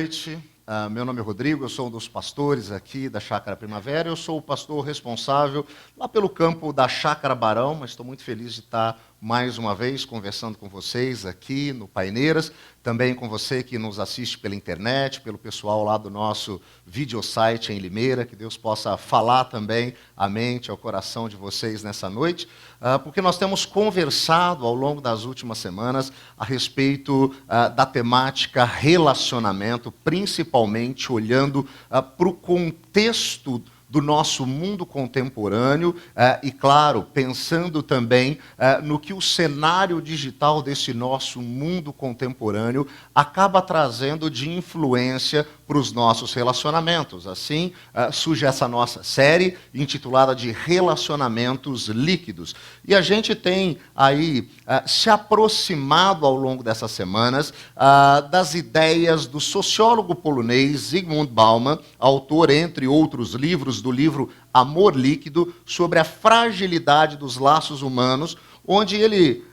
noite. Meu nome é Rodrigo, eu sou um dos pastores aqui da Chácara Primavera. Eu sou o pastor responsável lá pelo campo da Chácara Barão, mas estou muito feliz de estar mais uma vez conversando com vocês aqui no Paineiras, também com você que nos assiste pela internet, pelo pessoal lá do nosso videosite em Limeira, que Deus possa falar também à mente, ao coração de vocês nessa noite, porque nós temos conversado ao longo das últimas semanas a respeito da temática relacionamento, principalmente olhando para o contexto do nosso mundo contemporâneo e, claro, pensando também no que o cenário digital desse nosso mundo contemporâneo acaba trazendo de influência para os nossos relacionamentos. Assim, surge essa nossa série intitulada de Relacionamentos Líquidos. E a gente tem aí se aproximado ao longo dessas semanas das ideias do sociólogo polonês Zygmunt Bauman, autor, entre outros livros, do livro Amor Líquido, sobre a fragilidade dos laços humanos, onde ele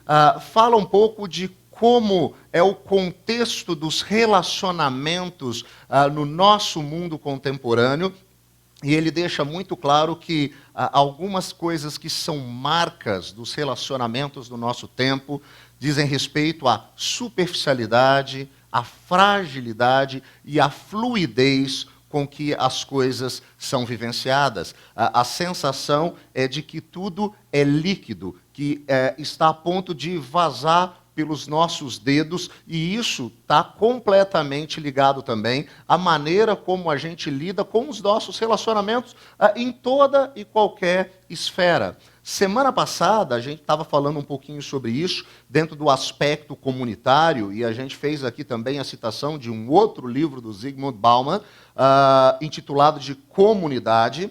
fala um pouco de como é o contexto dos relacionamentos no nosso mundo contemporâneo, e ele deixa muito claro que algumas coisas que são marcas dos relacionamentos do nosso tempo dizem respeito à superficialidade, à fragilidade e à fluidez com que as coisas são vivenciadas. A sensação é de que tudo é líquido, que está a ponto de vazar pelos nossos dedos, e isso está completamente ligado também à maneira como a gente lida com os nossos relacionamentos em toda e qualquer esfera. Semana passada, a gente estava falando um pouquinho sobre isso, dentro do aspecto comunitário, e a gente fez aqui também a citação de um outro livro do Zygmunt Bauman, intitulado de Comunidade.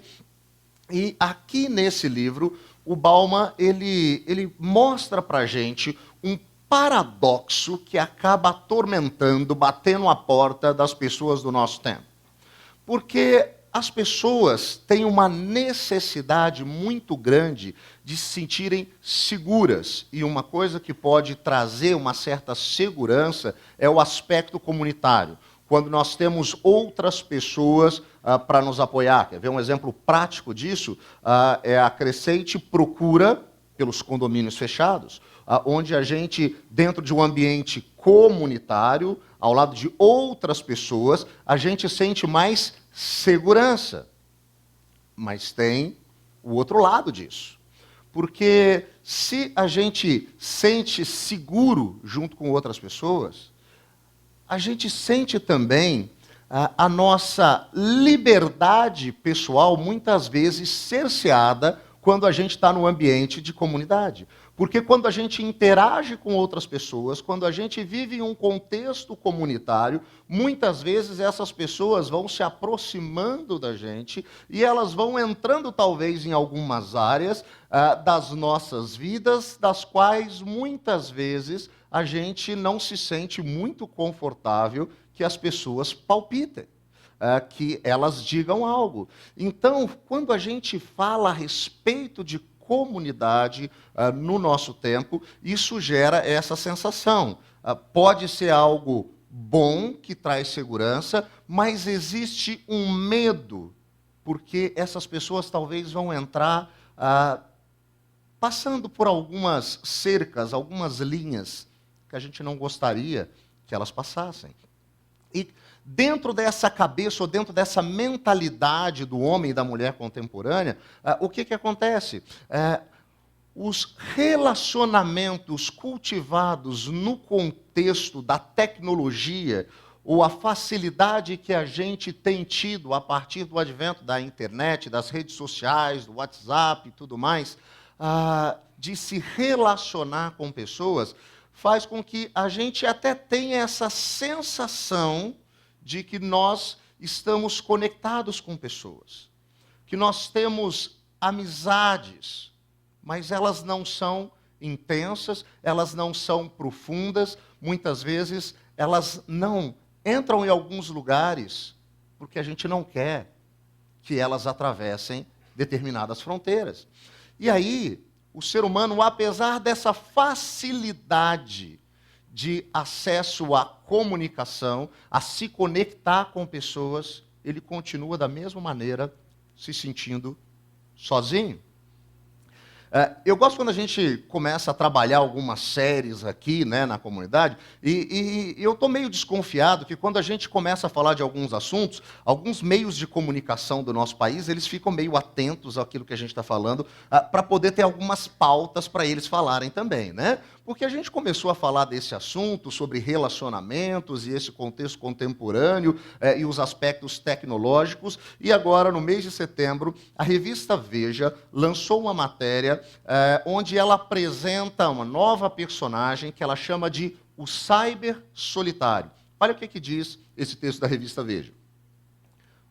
E aqui nesse livro, o Bauman ele mostra para a gente um paradoxo que acaba atormentando, batendo a porta das pessoas do nosso tempo. Porque as pessoas têm uma necessidade muito grande de se sentirem seguras. E uma coisa que pode trazer uma certa segurança é o aspecto comunitário. Quando nós temos outras pessoas para nos apoiar. Quer ver um exemplo prático disso? É a crescente procura pelos condomínios fechados, onde a gente, dentro de um ambiente comunitário, ao lado de outras pessoas, a gente sente mais segurança. Mas tem o outro lado disso. Porque se a gente sente seguro junto com outras pessoas, a gente sente também a nossa liberdade pessoal, muitas vezes cerceada, quando a gente está no ambiente de comunidade. Porque quando a gente interage com outras pessoas, quando a gente vive em um contexto comunitário, muitas vezes essas pessoas vão se aproximando da gente e elas vão entrando talvez em algumas áreas das nossas vidas, das quais muitas vezes a gente não se sente muito confortável que as pessoas palpitem. Que elas digam algo. Então, quando a gente fala a respeito de comunidade no nosso tempo, isso gera essa sensação. Pode ser algo bom, que traz segurança, mas existe um medo, porque essas pessoas talvez vão entrar passando por algumas cercas, algumas linhas que a gente não gostaria que elas passassem. E dentro dessa cabeça, ou dentro dessa mentalidade do homem e da mulher contemporânea, o que acontece? Os relacionamentos cultivados no contexto da tecnologia, ou a facilidade que a gente tem tido a partir do advento da internet, das redes sociais, do WhatsApp e tudo mais, de se relacionar com pessoas, faz com que a gente até tenha essa sensação de que nós estamos conectados com pessoas, que nós temos amizades, mas elas não são intensas, elas não são profundas, muitas vezes elas não entram em alguns lugares porque a gente não quer que elas atravessem determinadas fronteiras. E aí, o ser humano, apesar dessa facilidade de acesso à comunicação, a se conectar com pessoas, ele continua da mesma maneira se sentindo sozinho. Eu gosto quando a gente começa a trabalhar algumas séries aqui, né, na comunidade, e eu estou meio desconfiado que quando a gente começa a falar de alguns assuntos, alguns meios de comunicação do nosso país, eles ficam meio atentos àquilo que a gente está falando, para poder ter algumas pautas para eles falarem também, né? Porque a gente começou a falar desse assunto, sobre relacionamentos e esse contexto contemporâneo e os aspectos tecnológicos, e agora, no mês de setembro, a revista Veja lançou uma matéria onde ela apresenta uma nova personagem que ela chama de o Cyber Solitário. Olha o que diz esse texto da revista Veja.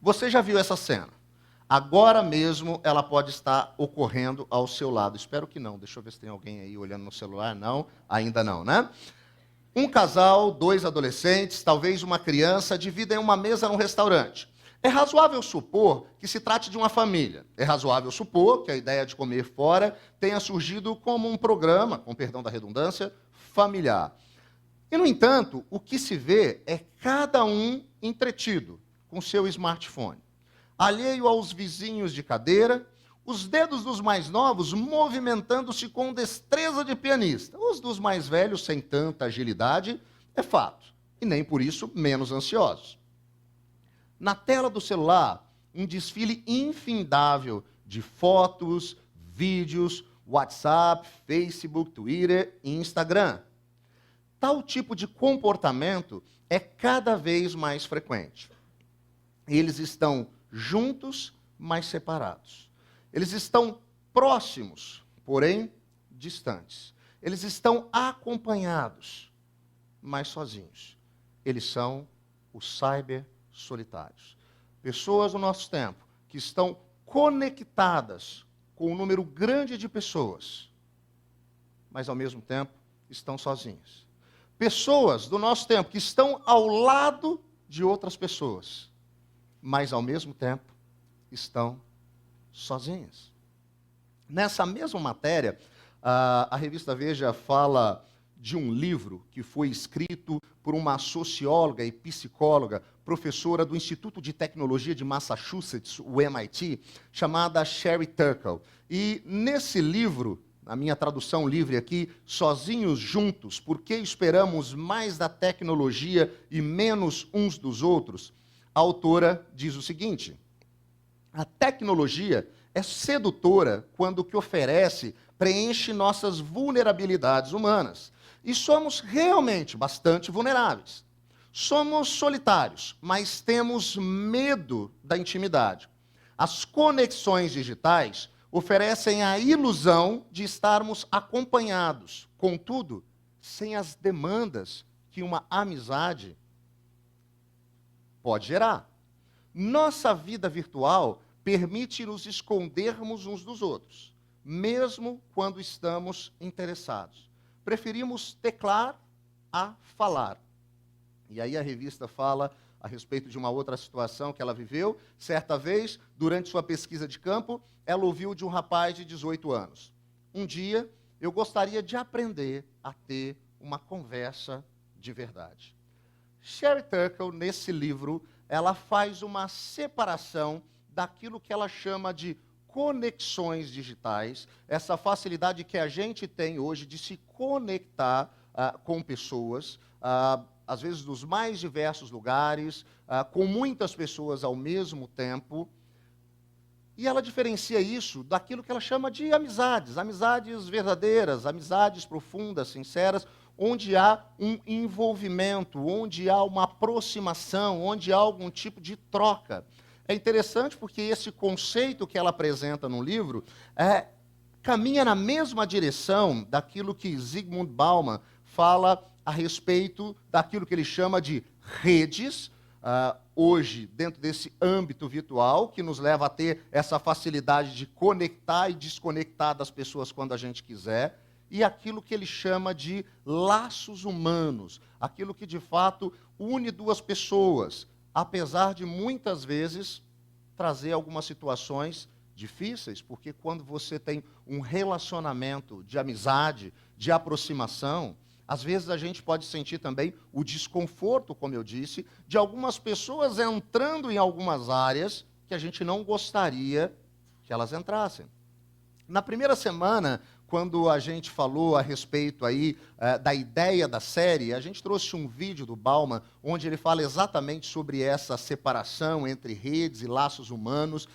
Você já viu essa cena? Agora mesmo ela pode estar ocorrendo ao seu lado. Espero que não. Deixa eu ver se tem alguém aí olhando no celular. Não, ainda não, né? Um casal, 2 adolescentes, talvez uma criança, dividem uma mesa num restaurante. É razoável supor que se trate de uma família. É razoável supor que a ideia de comer fora tenha surgido como um programa, com perdão da redundância, familiar. E, no entanto, o que se vê é cada um entretido com seu smartphone, alheio aos vizinhos de cadeira, os dedos dos mais novos movimentando-se com destreza de pianista, os dos mais velhos sem tanta agilidade, é fato, e nem por isso menos ansiosos. Na tela do celular, um desfile infindável de fotos, vídeos, WhatsApp, Facebook, Twitter e Instagram. Tal tipo de comportamento é cada vez mais frequente. Eles estão juntos, mas separados. Eles estão próximos, porém distantes. Eles estão acompanhados, mas sozinhos. Eles são os cybersolitários. Pessoas no nosso tempo que estão conectadas com um número grande de pessoas, mas ao mesmo tempo estão sozinhas. Pessoas do nosso tempo que estão ao lado de outras pessoas, mas ao mesmo tempo estão sozinhas. Nessa mesma matéria, a revista Veja fala de um livro que foi escrito por uma socióloga e psicóloga, professora do Instituto de Tecnologia de Massachusetts, o MIT, chamada Sherry Turkle. E nesse livro, na minha tradução livre aqui, Sozinhos Juntos, por que esperamos mais da tecnologia e menos uns dos outros? A autora diz o seguinte: a tecnologia é sedutora quando o que oferece preenche nossas vulnerabilidades humanas. E somos realmente bastante vulneráveis. Somos solitários, mas temos medo da intimidade. As conexões digitais oferecem a ilusão de estarmos acompanhados, contudo, sem as demandas que uma amizade pode gerar. Nossa vida virtual permite nos escondermos uns dos outros, mesmo quando estamos interessados. Preferimos teclar a falar. E aí a revista fala a respeito de uma outra situação que ela viveu. Certa vez, durante sua pesquisa de campo, ela ouviu de um rapaz de 18 anos. Um dia, eu gostaria de aprender a ter uma conversa de verdade. Sherry Turkle, nesse livro, ela faz uma separação daquilo que ela chama de conexões digitais, essa facilidade que a gente tem hoje de se conectar com pessoas, às vezes dos mais diversos lugares, com muitas pessoas ao mesmo tempo. E ela diferencia isso daquilo que ela chama de amizades, amizades verdadeiras, amizades profundas, sinceras, onde há um envolvimento, onde há uma aproximação, onde há algum tipo de troca. É interessante porque esse conceito que ela apresenta no livro caminha na mesma direção daquilo que Zygmunt Bauman fala a respeito daquilo que ele chama de redes, hoje, dentro desse âmbito virtual, que nos leva a ter essa facilidade de conectar e desconectar das pessoas quando a gente quiser, e aquilo que ele chama de laços humanos, aquilo que de fato une duas pessoas, apesar de muitas vezes trazer algumas situações difíceis, porque quando você tem um relacionamento de amizade, de aproximação, Às vezes a gente pode sentir também o desconforto, como eu disse, de algumas pessoas entrando em algumas áreas que a gente não gostaria que elas entrassem. Na primeira semana, quando a gente falou a respeito aí da ideia da série, a gente trouxe um vídeo do Bauman, onde ele fala exatamente sobre essa separação entre redes e laços humanos,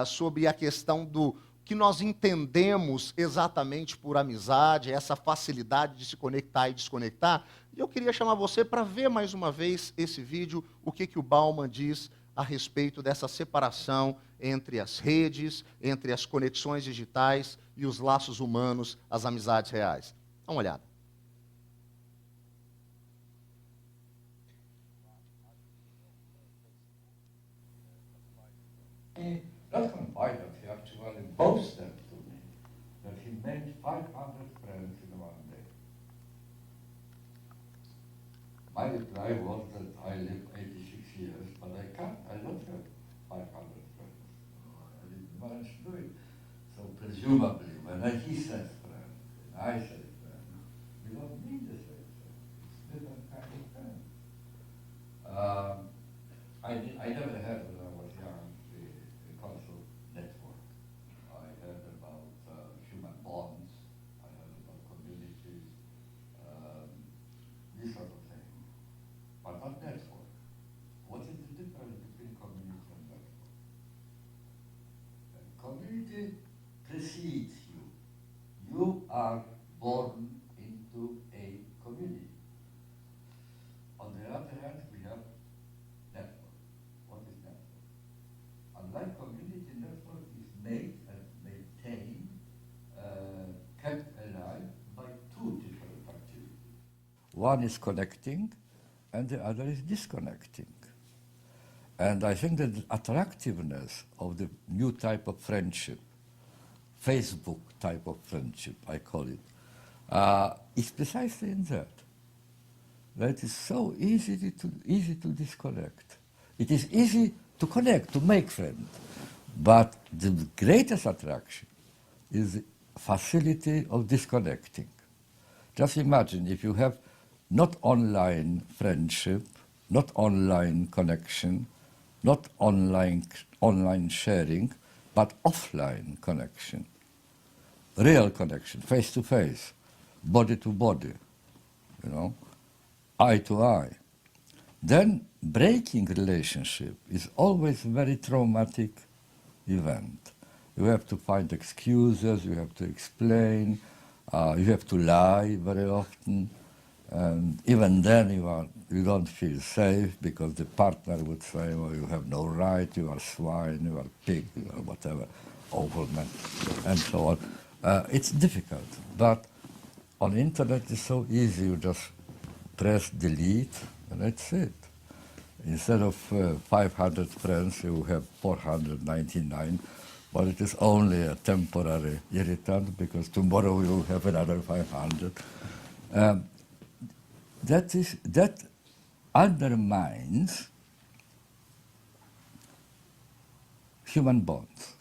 sobre a questão do que nós entendemos exatamente por amizade, essa facilidade de se conectar e desconectar. E eu queria chamar você para ver mais uma vez esse vídeo, o que o Bauman diz a respeito dessa separação entre as redes, entre as conexões digitais e os laços humanos, as amizades reais. Dá uma olhada. Not confined, he actually boasted to me that he made 500 friends in one day. My reply was that I live 86 years, but I don't have 500 friends. I didn't manage to do it. So presumably, when he says friend, and I say friend, we don't mean the same thing. It's different kind of friend. I never had, when I was young, a conscious network. I heard about human bonds, I heard about communities, this sort of thing, but not network. What is the difference between community and network? Community precedes you. You are born into a community. On the other hand, we have network. What is network? Unlike community, network is made and maintained, kept alive by two different activities. One is connecting, and the other is disconnecting. And I think that the attractiveness of the new type of friendship, Facebook type of friendship, I call it, is precisely in that. That is so easy to disconnect. It is easy to connect, to make friends. But the greatest attraction is the facility of disconnecting. Just imagine if you have not online friendship, not online connection, not online sharing, but offline connection, real connection, face to face, body to body, eye to eye. Then breaking relationship is always a very traumatic event. You have to find excuses, you have to explain, you have to lie very often, and even then you don't feel safe because the partner would say, well, you have no right, you are swine, you are pig, you are whatever, overman, and so on. It's difficult, but on internet it's so easy, you just press delete and that's it. Instead of 500 friends, you have 499, but it is only a temporary irritant because tomorrow you have another 500. That undermines human bonds.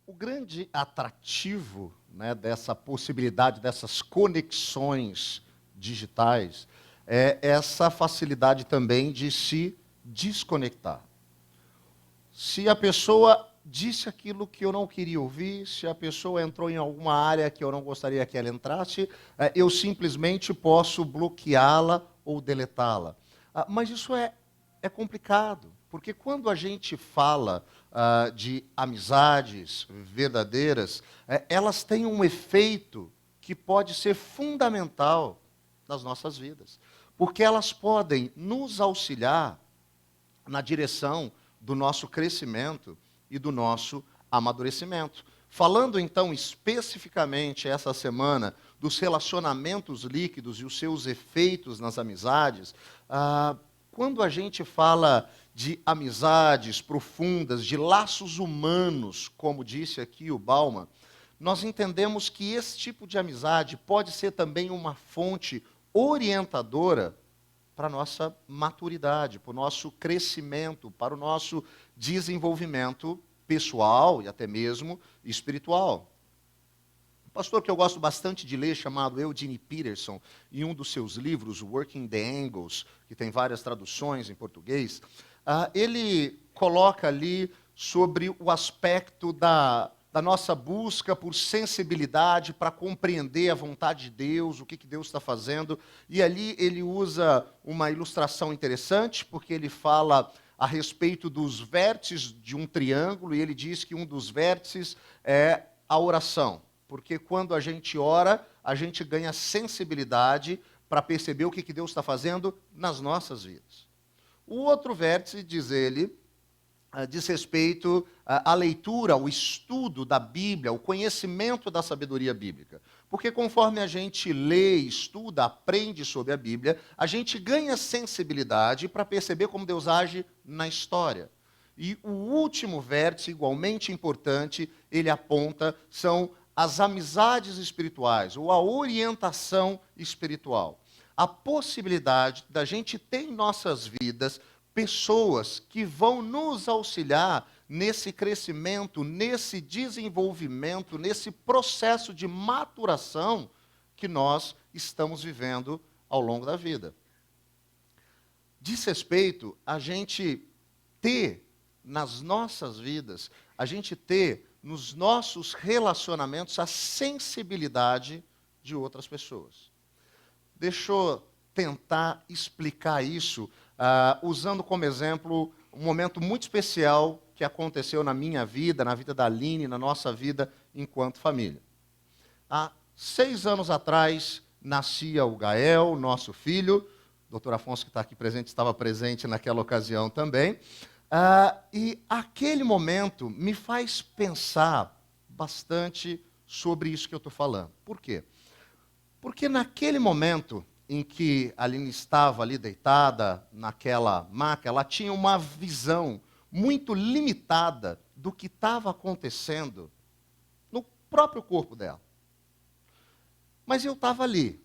O grande atrativo, né, dessa possibilidade, dessas conexões digitais, é essa facilidade também de se desconectar. Se a pessoa disse aquilo que eu não queria ouvir, se a pessoa entrou em alguma área que eu não gostaria que ela entrasse, eu simplesmente posso bloqueá-la ou deletá-la. Mas isso é complicado, porque quando a gente fala de amizades verdadeiras, elas têm um efeito que pode ser fundamental nas nossas vidas, porque elas podem nos auxiliar na direção do nosso crescimento e do nosso amadurecimento. Falando então especificamente essa semana dos relacionamentos líquidos e os seus efeitos nas amizades, quando a gente fala de amizades profundas, de laços humanos, como disse aqui o Bauman, nós entendemos que esse tipo de amizade pode ser também uma fonte orientadora para a nossa maturidade, para o nosso crescimento, para o nosso desenvolvimento pessoal e até mesmo espiritual. pastor que eu gosto bastante de ler, chamado Eugene Peterson, em um dos seus livros, Working the Angles, que tem várias traduções em português, ele coloca ali sobre o aspecto da nossa busca por sensibilidade para compreender a vontade de Deus, o que Deus está fazendo. E ali ele usa uma ilustração interessante, porque ele fala a respeito dos vértices de um triângulo, e ele diz que um dos vértices é a oração. Porque quando a gente ora, a gente ganha sensibilidade para perceber o que Deus está fazendo nas nossas vidas. O outro vértice, diz ele, diz respeito à leitura, ao estudo da Bíblia, ao conhecimento da sabedoria bíblica. Porque conforme a gente lê, estuda, aprende sobre a Bíblia, a gente ganha sensibilidade para perceber como Deus age na história. E o último vértice, igualmente importante, ele aponta, são as amizades espirituais, ou a orientação espiritual. A possibilidade da gente ter em nossas vidas pessoas que vão nos auxiliar nesse crescimento, nesse desenvolvimento, nesse processo de maturação que nós estamos vivendo ao longo da vida. Diz respeito a gente ter nas nossas vidas, a gente ter nos nossos relacionamentos a sensibilidade de outras pessoas. Deixa eu tentar explicar isso usando como exemplo um momento muito especial que aconteceu na minha vida, na vida da Aline, na nossa vida enquanto família. Há 6 anos atrás, nascia o Gael, nosso filho. O doutor Afonso, que está aqui presente, estava presente naquela ocasião também. E aquele momento me faz pensar bastante sobre isso que eu estou falando. Por quê? Porque naquele momento em que a Aline estava ali deitada naquela maca, ela tinha uma visão muito limitada do que estava acontecendo no próprio corpo dela. Mas eu estava ali,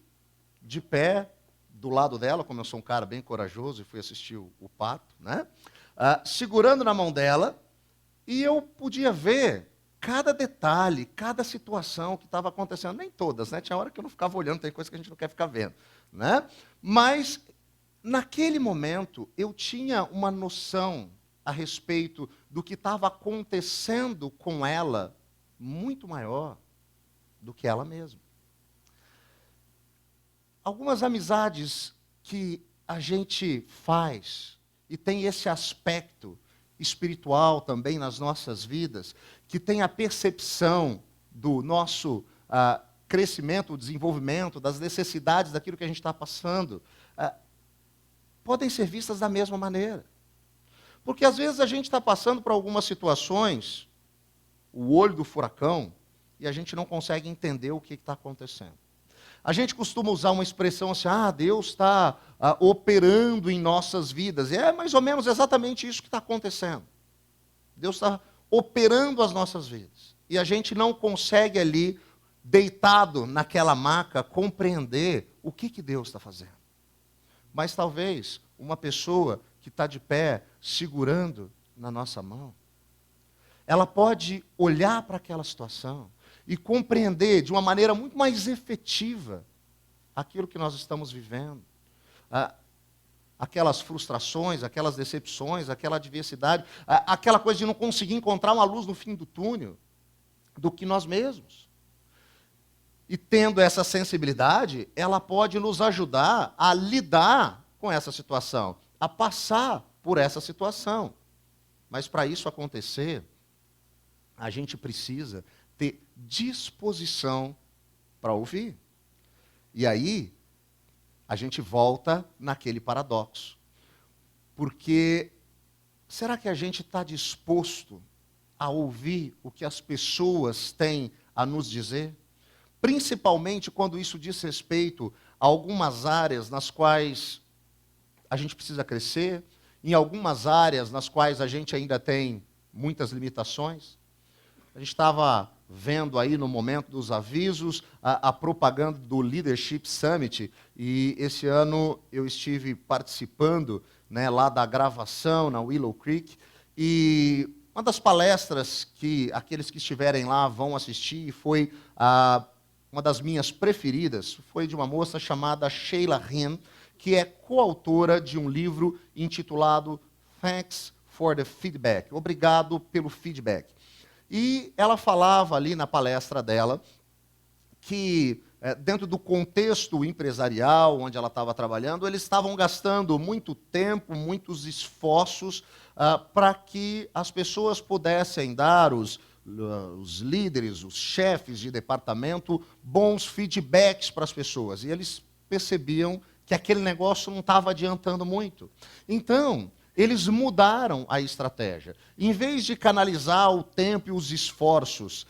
de pé, do lado dela, como eu sou um cara bem corajoso e fui assistir o parto, né? Segurando na mão dela, e eu podia ver cada detalhe, cada situação que estava acontecendo. Nem todas, né? Tinha hora que eu não ficava olhando, tem coisa que a gente não quer ficar vendo, né? Mas, naquele momento, eu tinha uma noção a respeito do que estava acontecendo com ela, muito maior do que ela mesma. Algumas amizades que a gente faz, e tem esse aspecto espiritual também nas nossas vidas, que tem a percepção do nosso crescimento, desenvolvimento, das necessidades daquilo que a gente está passando, podem ser vistas da mesma maneira. Porque às vezes a gente está passando por algumas situações, o olho do furacão, e a gente não consegue entender o que está acontecendo. A gente costuma usar uma expressão assim, Deus está operando em nossas vidas. E é mais ou menos exatamente isso que está acontecendo. Deus está operando as nossas vidas. E a gente não consegue ali, deitado naquela maca, compreender o que Deus está fazendo. Mas talvez uma pessoa que está de pé, segurando na nossa mão, ela pode olhar para aquela situação e compreender de uma maneira muito mais efetiva aquilo que nós estamos vivendo. Aquelas frustrações, aquelas decepções, aquela adversidade, aquela coisa de não conseguir encontrar uma luz no fim do túnel, do que nós mesmos. E tendo essa sensibilidade, ela pode nos ajudar a lidar com essa situação, a passar por essa situação. Mas para isso acontecer, a gente precisa ter disposição para ouvir. E aí, a gente volta naquele paradoxo. Porque, será que a gente está disposto a ouvir o que as pessoas têm a nos dizer? Principalmente quando isso diz respeito a algumas áreas nas quais a gente precisa crescer, em algumas áreas nas quais a gente ainda tem muitas limitações. A gente estava vendo aí no momento dos avisos a propaganda do Leadership Summit, e esse ano eu estive participando, né, lá da gravação na Willow Creek, e uma das palestras que aqueles que estiverem lá vão assistir foi uma das minhas preferidas, foi de uma moça chamada Sheila Hinn, que é coautora de um livro intitulado Thanks for the Feedback, Obrigado pelo Feedback. E ela falava ali na palestra dela que, dentro do contexto empresarial onde ela estava trabalhando, eles estavam gastando muito tempo, muitos esforços para que as pessoas pudessem dar, os líderes, os chefes de departamento, bons feedbacks para as pessoas. E eles percebiam que aquele negócio não estava adiantando muito. Então, eles mudaram a estratégia. Em vez de canalizar o tempo e os esforços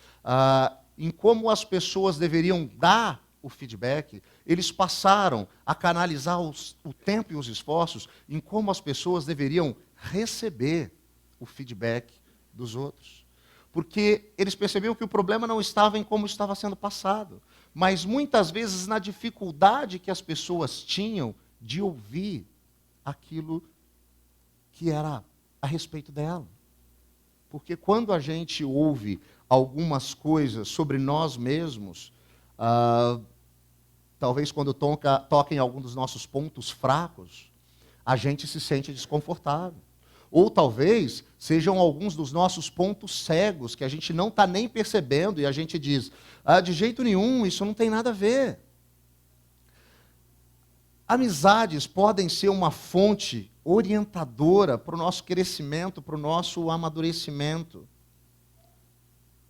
em como as pessoas deveriam dar o feedback, eles passaram a canalizar o tempo e os esforços em como as pessoas deveriam receber o feedback dos outros. Porque eles percebiam que o problema não estava em como estava sendo passado, mas muitas vezes na dificuldade que as pessoas tinham de ouvir aquilo que era a respeito dela. Porque quando a gente ouve algumas coisas sobre nós mesmos, talvez quando toca em algum dos nossos pontos fracos, a gente se sente desconfortável. Ou talvez sejam alguns dos nossos pontos cegos, que a gente não está nem percebendo, e a gente diz, de jeito nenhum, isso não tem nada a ver. Amizades podem ser uma fonte orientadora para o nosso crescimento, para o nosso amadurecimento.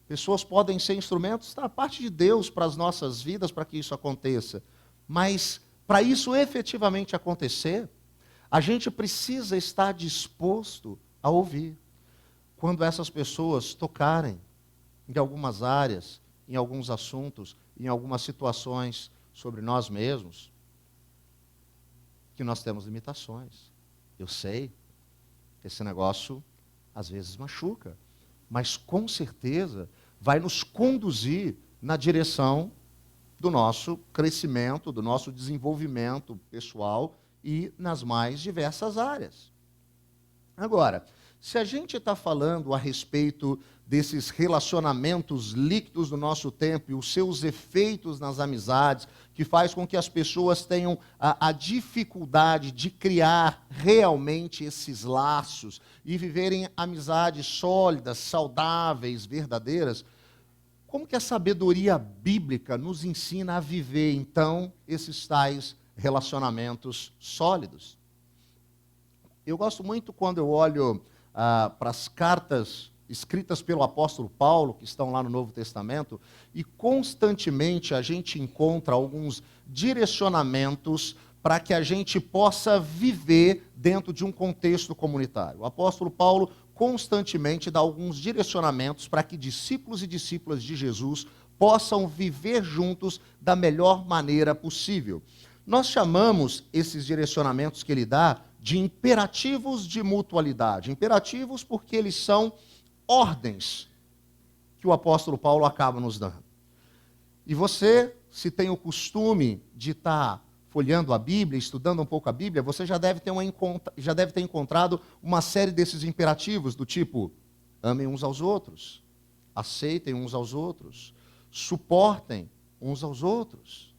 Pessoas podem ser instrumentos da parte de Deus para as nossas vidas, para que isso aconteça. Mas, para isso efetivamente acontecer, a gente precisa estar disposto a ouvir. Quando essas pessoas tocarem em algumas áreas, em alguns assuntos, em algumas situações sobre nós mesmos, que nós temos limitações. Eu sei, esse negócio às vezes machuca, mas com certeza vai nos conduzir na direção do nosso crescimento, do nosso desenvolvimento pessoal e nas mais diversas áreas. Agora, se a gente está falando a respeito desses relacionamentos líquidos do nosso tempo e os seus efeitos nas amizades, que faz com que as pessoas tenham a dificuldade de criar realmente esses laços e viverem amizades sólidas, saudáveis, verdadeiras, como que a sabedoria bíblica nos ensina a viver, então, esses tais relacionamentos sólidos? Eu gosto muito quando eu olho para as cartas escritas pelo apóstolo Paulo, que estão lá no Novo Testamento, e constantemente a gente encontra alguns direcionamentos para que a gente possa viver dentro de um contexto comunitário. O apóstolo Paulo constantemente dá alguns direcionamentos para que discípulos e discípulas de Jesus possam viver juntos da melhor maneira possível. Nós chamamos esses direcionamentos que ele dá de imperativos de mutualidade. Imperativos porque eles são ordens que o apóstolo Paulo acaba nos dando. E você, se tem o costume de estar folheando a Bíblia, estudando um pouco a Bíblia, você já deve ter encontrado uma série desses imperativos do tipo: amem uns aos outros, aceitem uns aos outros, suportem uns aos outros.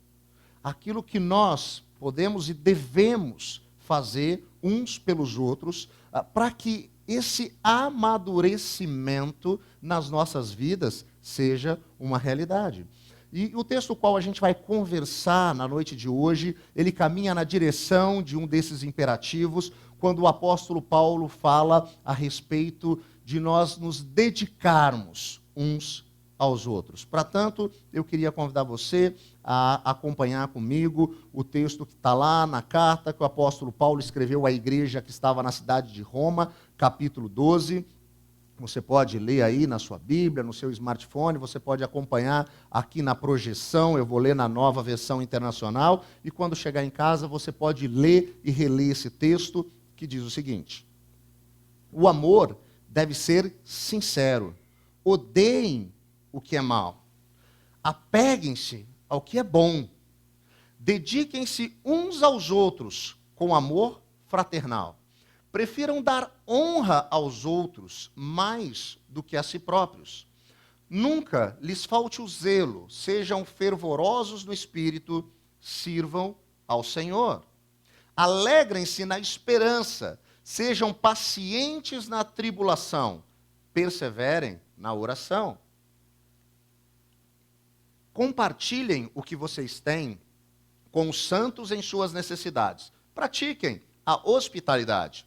Aquilo que nós podemos e devemos fazer uns pelos outros, para que esse amadurecimento nas nossas vidas seja uma realidade. E o texto qual a gente vai conversar na noite de hoje, ele caminha na direção de um desses imperativos, quando o apóstolo Paulo fala a respeito de nós nos dedicarmos uns aos outros. Portanto, eu queria convidar você a acompanhar comigo o texto que está lá na carta que o apóstolo Paulo escreveu à igreja que estava na cidade de Roma, capítulo 12. Você pode ler aí na sua Bíblia, no seu smartphone, você pode acompanhar aqui na projeção, eu vou ler na Nova Versão Internacional, e quando chegar em casa você pode ler e reler esse texto que diz o seguinte: o amor deve ser sincero, odeiem o que é mal, apeguem-se ao que é bom, dediquem-se uns aos outros com amor fraternal. Prefiram dar honra aos outros mais do que a si próprios. Nunca lhes falte o zelo, sejam fervorosos no espírito, sirvam ao Senhor. Alegrem-se na esperança, sejam pacientes na tribulação, perseverem na oração. Compartilhem o que vocês têm com os santos em suas necessidades. Pratiquem a hospitalidade.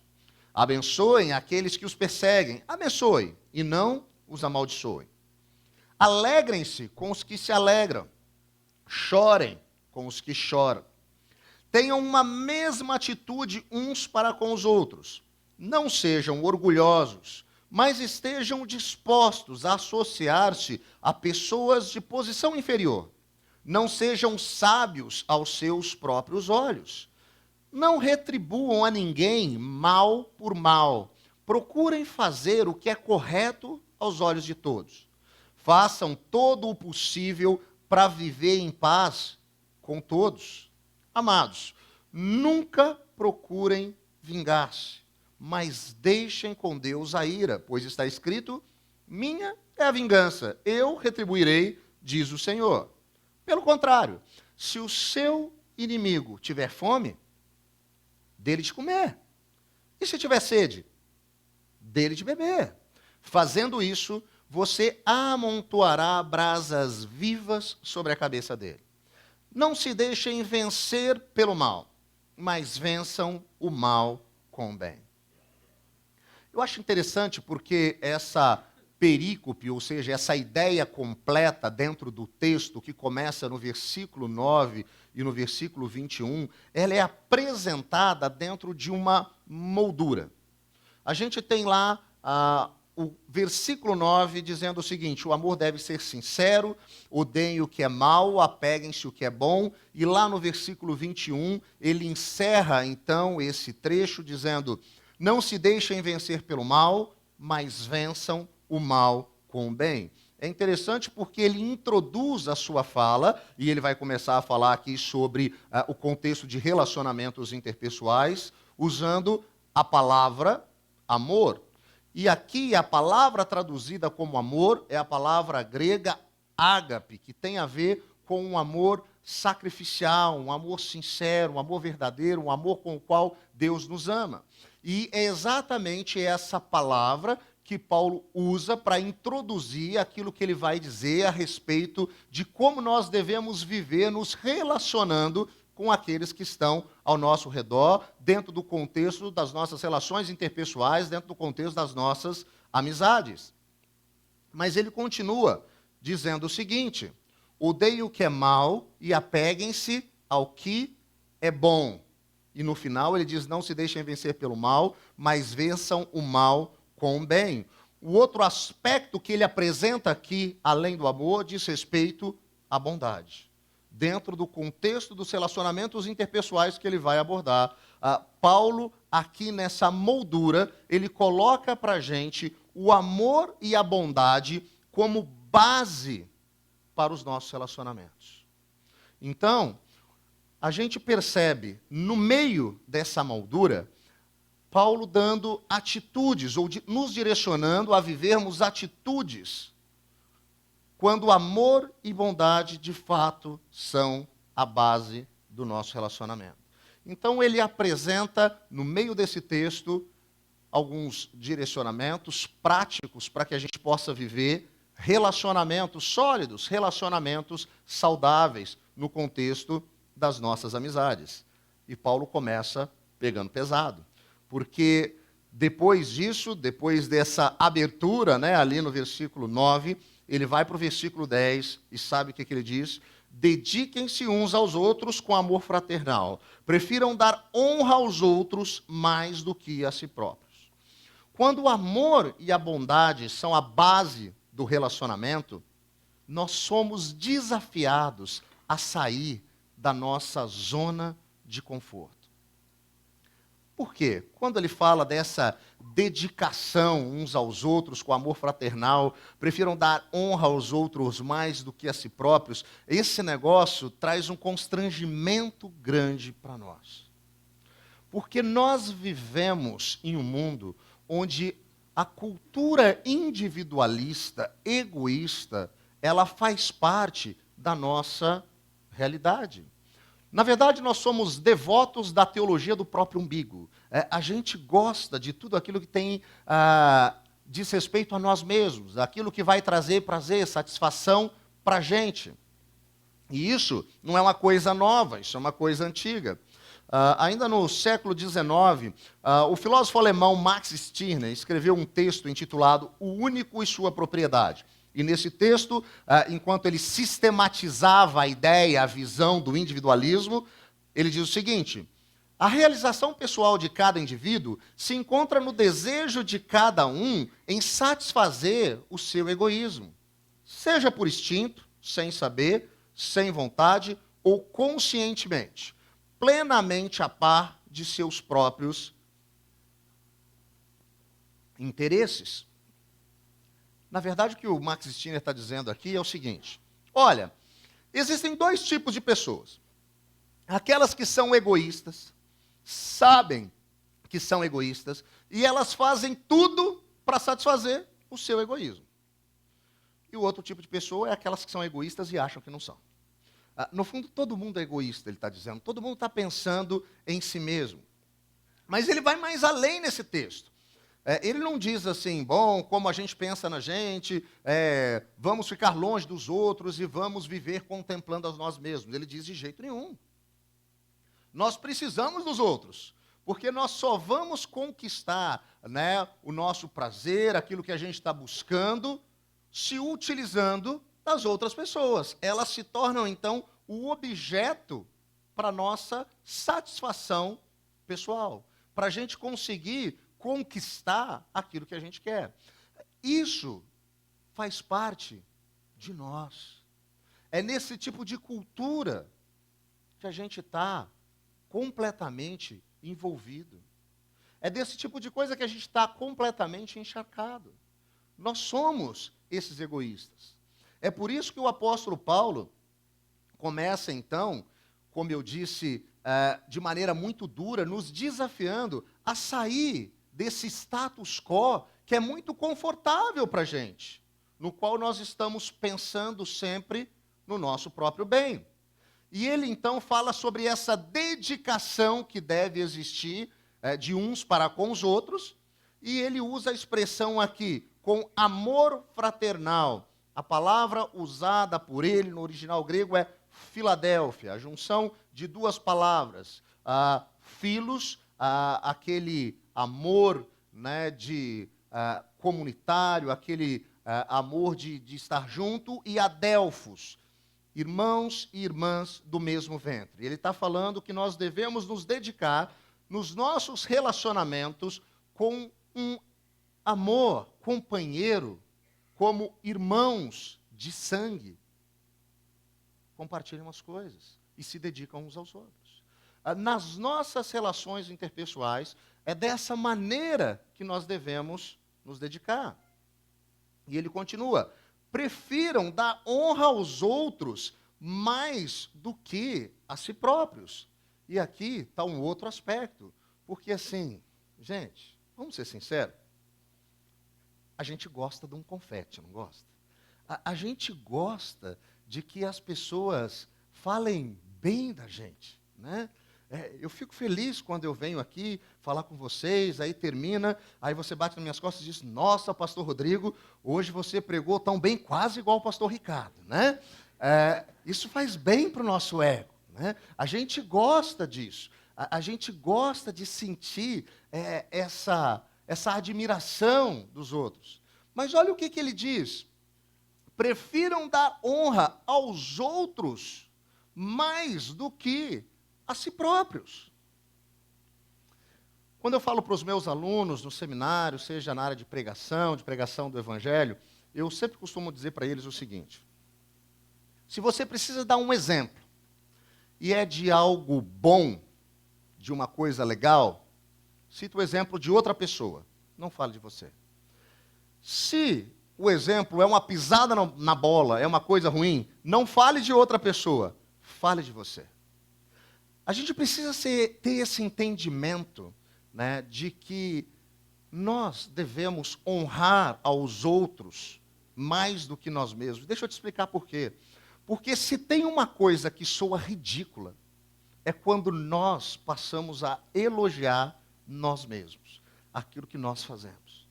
Abençoem aqueles que os perseguem. Abençoem e não os amaldiçoem. Alegrem-se com os que se alegram. Chorem com os que choram. Tenham uma mesma atitude uns para com os outros. Não sejam orgulhosos, mas estejam dispostos a associar-se a pessoas de posição inferior. Não sejam sábios aos seus próprios olhos. Não retribuam a ninguém mal por mal. Procurem fazer o que é correto aos olhos de todos. Façam todo o possível para viver em paz com todos. Amados, nunca procurem vingar-se, mas deixem com Deus a ira, pois está escrito: minha é a vingança, eu retribuirei, diz o Senhor. Pelo contrário, se o seu inimigo tiver fome, dele de comer. E se tiver sede, dele de beber. Fazendo isso, você amontoará brasas vivas sobre a cabeça dele. Não se deixem vencer pelo mal, mas vençam o mal com o bem. Eu acho interessante porque essa perícope, ou seja, essa ideia completa dentro do texto, que começa no versículo 9 e no versículo 21, ela é apresentada dentro de uma moldura. A gente tem lá o versículo 9 dizendo o seguinte: o amor deve ser sincero, odeiem o que é mal, apeguem-se o que é bom. E lá no versículo 21, ele encerra então esse trecho dizendo: não se deixem vencer pelo mal, mas vençam o mal com o bem. É interessante porque ele introduz a sua fala, e ele vai começar a falar aqui sobre o contexto de relacionamentos interpessoais, usando a palavra amor. E aqui a palavra traduzida como amor é a palavra grega ágape, que tem a ver com um amor sacrificial, um amor sincero, um amor verdadeiro, um amor com o qual Deus nos ama. E é exatamente essa palavra que Paulo usa para introduzir aquilo que ele vai dizer a respeito de como nós devemos viver nos relacionando com aqueles que estão ao nosso redor, dentro do contexto das nossas relações interpessoais, dentro do contexto das nossas amizades. Mas ele continua dizendo o seguinte: odeiem o que é mal e apeguem-se ao que é bom. E no final ele diz: não se deixem vencer pelo mal, mas vençam o mal com o bem. O outro aspecto que ele apresenta aqui, além do amor, diz respeito à bondade. Dentro do contexto dos relacionamentos interpessoais que ele vai abordar, Paulo, aqui nessa moldura, ele coloca para a gente o amor e a bondade como base para os nossos relacionamentos. Então, a gente percebe, no meio dessa moldura, Paulo dando atitudes, ou nos direcionando a vivermos atitudes, quando amor e bondade, de fato, são a base do nosso relacionamento. Então, ele apresenta, no meio desse texto, alguns direcionamentos práticos para que a gente possa viver relacionamentos sólidos, relacionamentos saudáveis, no contexto das nossas amizades. E Paulo começa pegando pesado, porque depois disso, depois dessa abertura, ali no versículo 9, ele vai para o versículo 10 e sabe o que ele diz? Dediquem-se uns aos outros com amor fraternal. Prefiram dar honra aos outros mais do que a si próprios. Quando o amor e a bondade são a base do relacionamento, nós somos desafiados a sair da nossa zona de conforto. Por quê? Quando ele fala dessa dedicação uns aos outros com amor fraternal, prefiram dar honra aos outros mais do que a si próprios, esse negócio traz um constrangimento grande para nós. Porque nós vivemos em um mundo onde a cultura individualista, egoísta, ela faz parte da nossa realidade. Na verdade, nós somos devotos da teologia do próprio umbigo. A gente gosta de tudo aquilo que tem diz respeito a nós mesmos, aquilo que vai trazer prazer, satisfação para a gente. E isso não é uma coisa nova, isso é uma coisa antiga. Ainda no século XIX, o filósofo alemão Max Stirner escreveu um texto intitulado O Único e Sua Propriedade. E nesse texto, enquanto ele sistematizava a ideia, a visão do individualismo, ele diz o seguinte: a realização pessoal de cada indivíduo se encontra no desejo de cada um em satisfazer o seu egoísmo, seja por instinto, sem saber, sem vontade ou conscientemente, plenamente a par de seus próprios interesses. Na verdade, o que o Max Stirner está dizendo aqui é o seguinte: olha, existem dois tipos de pessoas. Aquelas que são egoístas, sabem que são egoístas, e elas fazem tudo para satisfazer o seu egoísmo. E o outro tipo de pessoa é aquelas que são egoístas e acham que não são. No fundo, todo mundo é egoísta, ele está dizendo. Todo mundo está pensando em si mesmo. Mas ele vai mais além nesse texto. Ele não diz assim, bom, como a gente pensa na gente, vamos ficar longe dos outros e vamos viver contemplando a nós mesmos. Ele diz de jeito nenhum. Nós precisamos dos outros, porque nós só vamos conquistar, né, o nosso prazer, aquilo que a gente está buscando, se utilizando das outras pessoas. Elas se tornam, então, o objeto para nossa satisfação pessoal, para a gente conseguir conquistar aquilo que a gente quer. Isso faz parte de nós. É nesse tipo de cultura que a gente está completamente envolvido. É desse tipo de coisa que a gente está completamente encharcado. Nós somos esses egoístas. É por isso que o apóstolo Paulo começa, então, como eu disse, de maneira muito dura, nos desafiando a sair desse status quo que é muito confortável para a gente, no qual nós estamos pensando sempre no nosso próprio bem. E ele, então, fala sobre essa dedicação que deve existir de uns para com os outros, e ele usa a expressão aqui, com amor fraternal. A palavra usada por ele no original grego é Filadélfia, a junção de duas palavras. Philos, aquele amor, né, comunitário, aquele amor de estar junto, e Adelphos, irmãos e irmãs do mesmo ventre. Ele está falando que nós devemos nos dedicar nos nossos relacionamentos com um amor companheiro, como irmãos de sangue. Compartilham as coisas e se dedicam uns aos outros. Nas nossas relações interpessoais, é dessa maneira que nós devemos nos dedicar. E ele continua: prefiram dar honra aos outros mais do que a si próprios. E aqui está um outro aspecto, porque assim, gente, vamos ser sinceros, a gente gosta de um confete, não gosta? A gente gosta de que as pessoas falem bem da gente, né? Eu fico feliz quando eu venho aqui falar com vocês, aí termina, aí você bate nas minhas costas e diz: nossa, pastor Rodrigo, hoje você pregou tão bem, quase igual o pastor Ricardo, né? Isso faz bem para o nosso ego, né? A gente gosta disso, a gente gosta de sentir essa admiração dos outros. Mas olha o que ele diz: prefiram dar honra aos outros mais do que a si próprios. Quando eu falo para os meus alunos no seminário, seja na área de pregação do evangelho, eu sempre costumo dizer para eles o seguinte: se você precisa dar um exemplo, e é de algo bom, de uma coisa legal, cita o exemplo de outra pessoa, não fale de você. Se o exemplo é uma pisada na bola, é uma coisa ruim, não fale de outra pessoa, fale de você. A gente precisa ter esse entendimento, né, de que nós devemos honrar aos outros mais do que nós mesmos. Deixa eu te explicar por quê. Porque se tem uma coisa que soa ridícula, é quando nós passamos a elogiar nós mesmos, aquilo que nós fazemos.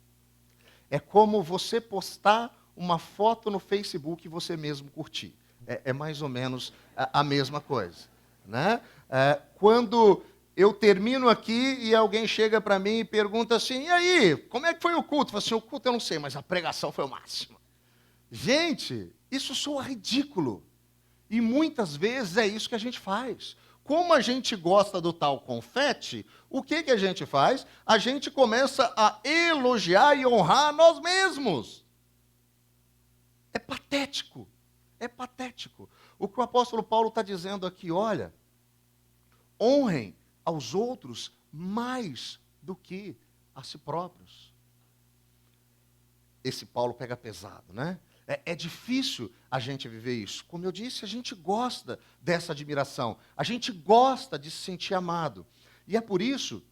É como você postar uma foto no Facebook e você mesmo curtir. É mais ou menos a mesma coisa, né? Quando eu termino aqui e alguém chega para mim e pergunta assim, e aí, como é que foi o culto? Eu falo assim, o culto eu não sei, mas a pregação foi o máximo. Gente, isso soa ridículo. E muitas vezes é isso que a gente faz. Como a gente gosta do tal confete, o que a gente faz? A gente começa a elogiar e honrar nós mesmos. É patético. É patético. O que o apóstolo Paulo está dizendo aqui, olha, honrem aos outros mais do que a si próprios. Esse Paulo pega pesado, né? É difícil a gente viver isso. Como eu disse, a gente gosta dessa admiração. A gente gosta de se sentir amado. E é por isso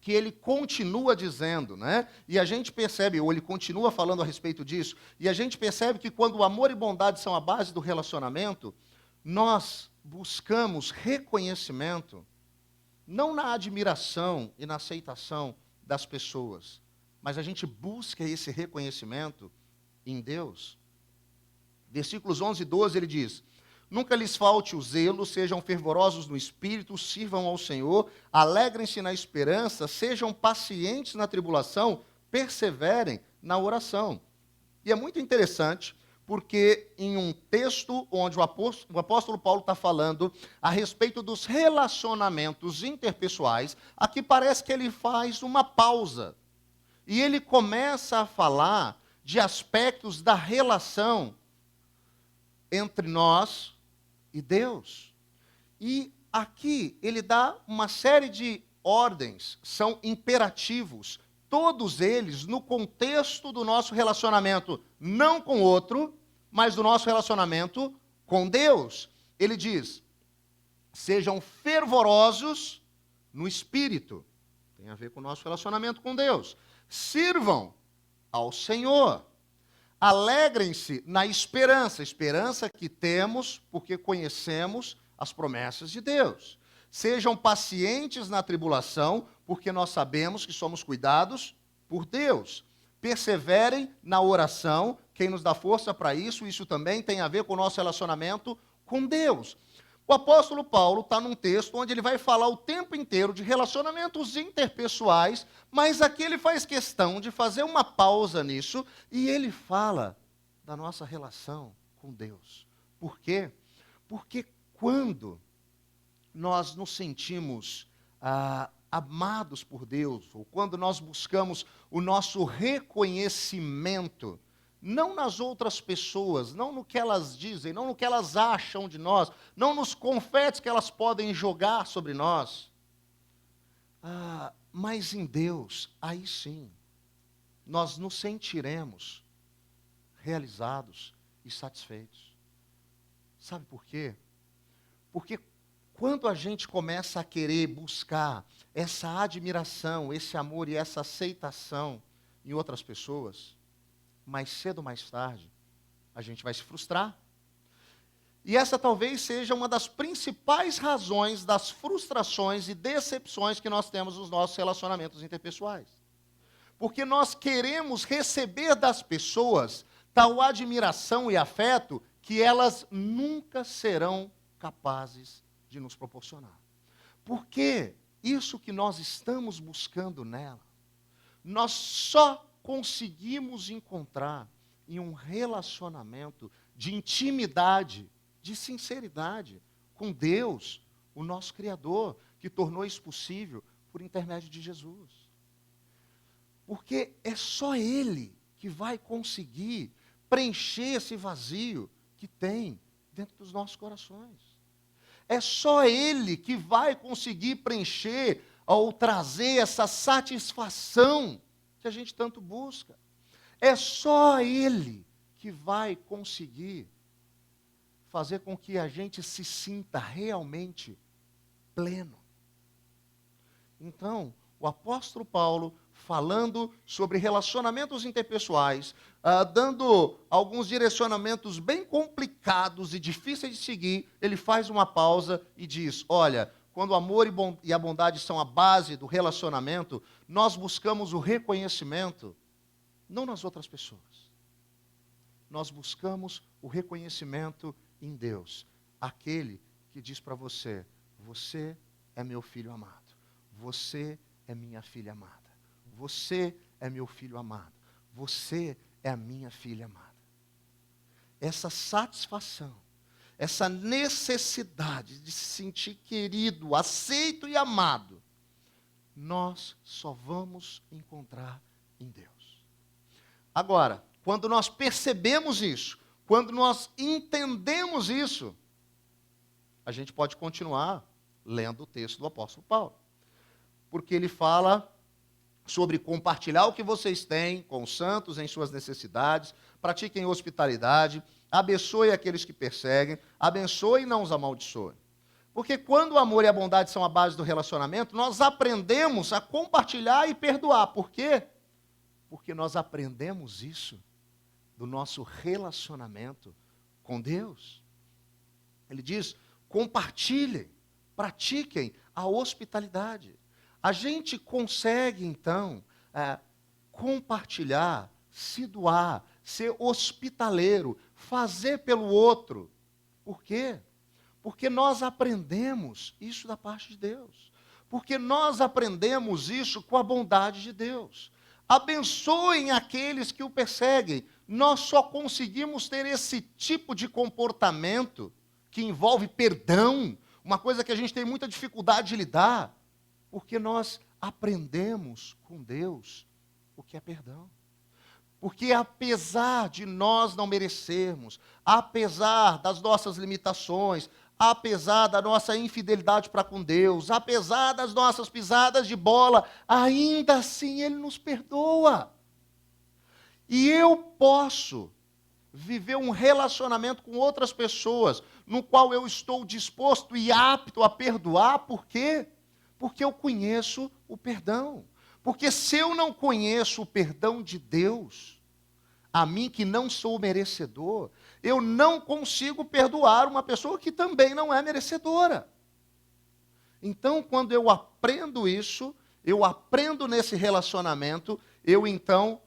que ele continua dizendo, né? E a gente percebe, ou ele continua falando a respeito disso, e a gente percebe que quando o amor e bondade são a base do relacionamento, nós buscamos reconhecimento, não na admiração e na aceitação das pessoas, mas a gente busca esse reconhecimento em Deus. Versículos 11 e 12 ele diz: nunca lhes falte o zelo, sejam fervorosos no espírito, sirvam ao Senhor, alegrem-se na esperança, sejam pacientes na tribulação, perseverem na oração. E é muito interessante, porque em um texto onde o apóstolo Paulo está falando a respeito dos relacionamentos interpessoais, aqui parece que ele faz uma pausa. E ele começa a falar de aspectos da relação entre nós e Deus. E aqui ele dá uma série de ordens, são imperativos, todos eles no contexto do nosso relacionamento, não com o outro, mas do nosso relacionamento com Deus. Ele diz: sejam fervorosos no espírito, tem a ver com o nosso relacionamento com Deus. Sirvam ao Senhor. Alegrem-se na esperança, esperança que temos porque conhecemos as promessas de Deus. Sejam pacientes na tribulação, porque nós sabemos que somos cuidados por Deus. Perseverem na oração, quem nos dá força para isso, isso também tem a ver com o nosso relacionamento com Deus. O apóstolo Paulo está num texto onde ele vai falar o tempo inteiro de relacionamentos interpessoais, mas aqui ele faz questão de fazer uma pausa nisso e ele fala da nossa relação com Deus. Por quê? Porque quando nós nos sentimos amados por Deus, ou quando nós buscamos o nosso reconhecimento, não nas outras pessoas, não no que elas dizem, não no que elas acham de nós, não nos confetes que elas podem jogar sobre nós, mas em Deus, aí sim, nós nos sentiremos realizados e satisfeitos. Sabe por quê? Porque quando a gente começa a querer buscar essa admiração, esse amor e essa aceitação em outras pessoas, mais cedo ou mais tarde, a gente vai se frustrar. E essa talvez seja uma das principais razões das frustrações e decepções que nós temos nos nossos relacionamentos interpessoais. Porque nós queremos receber das pessoas tal admiração e afeto que elas nunca serão capazes de nos proporcionar. Porque isso que nós estamos buscando nela, nós só conseguimos encontrar em um relacionamento de intimidade, de sinceridade com Deus, o nosso Criador, que tornou isso possível por intermédio de Jesus. Porque é só Ele que vai conseguir preencher esse vazio que tem dentro dos nossos corações. É só Ele que vai conseguir preencher ou trazer essa satisfação que a gente tanto busca. É só Ele que vai conseguir fazer com que a gente se sinta realmente pleno. Então, o apóstolo Paulo falando sobre relacionamentos interpessoais, dando alguns direcionamentos bem complicados e difíceis de seguir, ele faz uma pausa e diz: olha, quando o amor e a bondade são a base do relacionamento, nós buscamos o reconhecimento, não nas outras pessoas. Nós buscamos o reconhecimento em Deus, aquele que diz para você: você é meu filho amado, você é minha filha amada, você é meu filho amado, você é a minha filha amada. Essa satisfação, essa necessidade de se sentir querido, aceito e amado, nós só vamos encontrar em Deus. Agora, quando nós percebemos isso, quando nós entendemos isso, a gente pode continuar lendo o texto do apóstolo Paulo. Porque ele fala sobre compartilhar o que vocês têm com os santos em suas necessidades, pratiquem hospitalidade, abençoe aqueles que perseguem, abençoe e não os amaldiçoe. Porque quando o amor e a bondade são a base do relacionamento, nós aprendemos a compartilhar e perdoar. Por quê? Porque nós aprendemos isso do nosso relacionamento com Deus. Ele diz: compartilhem, pratiquem a hospitalidade. A gente consegue, então, compartilhar, se doar, ser hospitaleiro, fazer pelo outro. Por quê? Porque nós aprendemos isso da parte de Deus. Porque nós aprendemos isso com a bondade de Deus. Abençoem aqueles que o perseguem. Nós só conseguimos ter esse tipo de comportamento que envolve perdão, uma coisa que a gente tem muita dificuldade de lidar, porque nós aprendemos com Deus o que é perdão. Porque apesar de nós não merecermos, apesar das nossas limitações, apesar da nossa infidelidade para com Deus, apesar das nossas pisadas de bola, ainda assim Ele nos perdoa. E eu posso viver um relacionamento com outras pessoas, no qual eu estou disposto e apto a perdoar. Por quê? Porque eu conheço o perdão. Porque se eu não conheço o perdão de Deus, a mim que não sou merecedor, eu não consigo perdoar uma pessoa que também não é merecedora. Então, quando eu aprendo isso, eu aprendo nesse relacionamento, eu então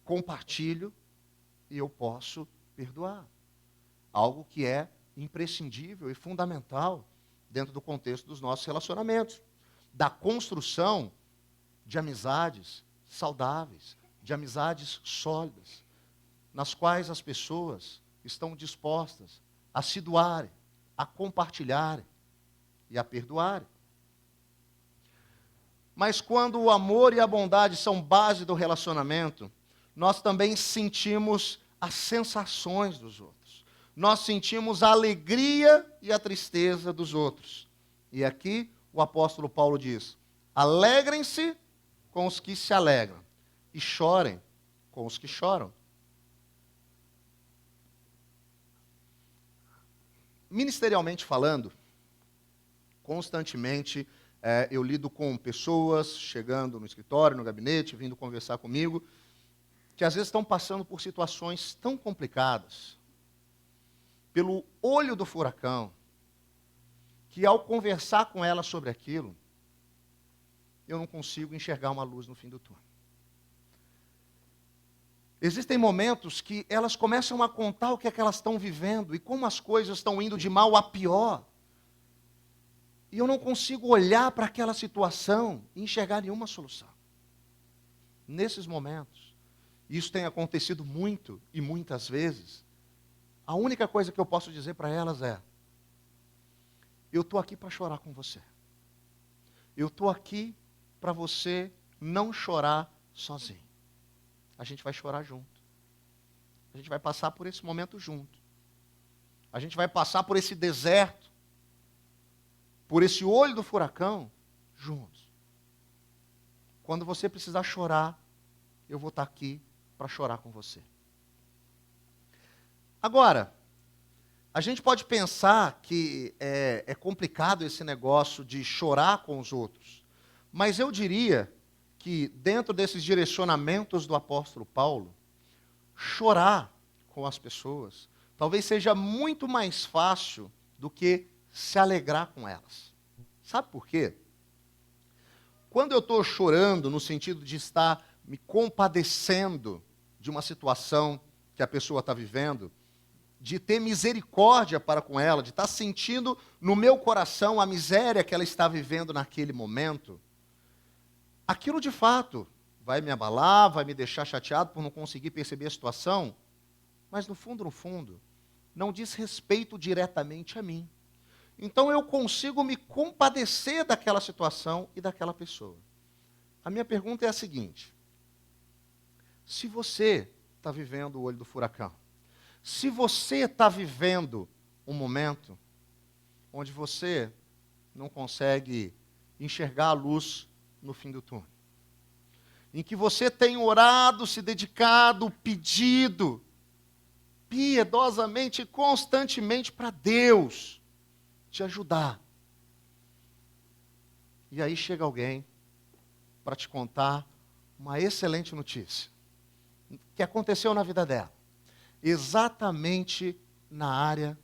compartilho e eu posso perdoar. Algo que é imprescindível e fundamental dentro do contexto dos nossos relacionamentos. Da construção de amizades saudáveis, de amizades sólidas, nas quais as pessoas estão dispostas a se doarem, a compartilharem e a perdoarem. Mas quando o amor e a bondade são base do relacionamento, nós também sentimos as sensações dos outros. Nós sentimos a alegria e a tristeza dos outros. E aqui o apóstolo Paulo diz: alegrem-se com os que se alegram e chorem com os que choram. Ministerialmente falando, constantemente eu lido com pessoas chegando no escritório, no gabinete, vindo conversar comigo, que às vezes estão passando por situações tão complicadas, pelo olho do furacão, que ao conversar com elas sobre aquilo, eu não consigo enxergar uma luz no fim do túnel. Existem momentos que elas começam a contar o que é que elas estão vivendo e como as coisas estão indo de mal a pior. E eu não consigo olhar para aquela situação e enxergar nenhuma solução. Nesses momentos, isso tem acontecido muito e muitas vezes, a única coisa que eu posso dizer para elas é: eu estou aqui para chorar com você. Eu estou aqui para você não chorar sozinho. A gente vai chorar junto. A gente vai passar por esse momento junto. A gente vai passar por esse deserto, por esse olho do furacão, juntos. Quando você precisar chorar, eu vou estar aqui para chorar com você. Agora, a gente pode pensar que é complicado esse negócio de chorar com os outros, mas eu diria que, dentro desses direcionamentos do apóstolo Paulo, chorar com as pessoas talvez seja muito mais fácil do que se alegrar com elas. Sabe por quê? Quando eu estou chorando, no sentido de estar me compadecendo de uma situação que a pessoa está vivendo, de ter misericórdia para com ela, de estar sentindo no meu coração a miséria que ela está vivendo naquele momento, aquilo de fato vai me abalar, vai me deixar chateado por não conseguir perceber a situação, mas no fundo, não diz respeito diretamente a mim. Então eu consigo me compadecer daquela situação e daquela pessoa. A minha pergunta é a seguinte: se você está vivendo o olho do furacão, se você está vivendo um momento onde você não consegue enxergar a luz no fim do túnel, em que você tem orado, se dedicado, pedido, piedosamente e constantemente para Deus te ajudar. E aí chega alguém para te contar uma excelente notícia que aconteceu na vida dela, exatamente na área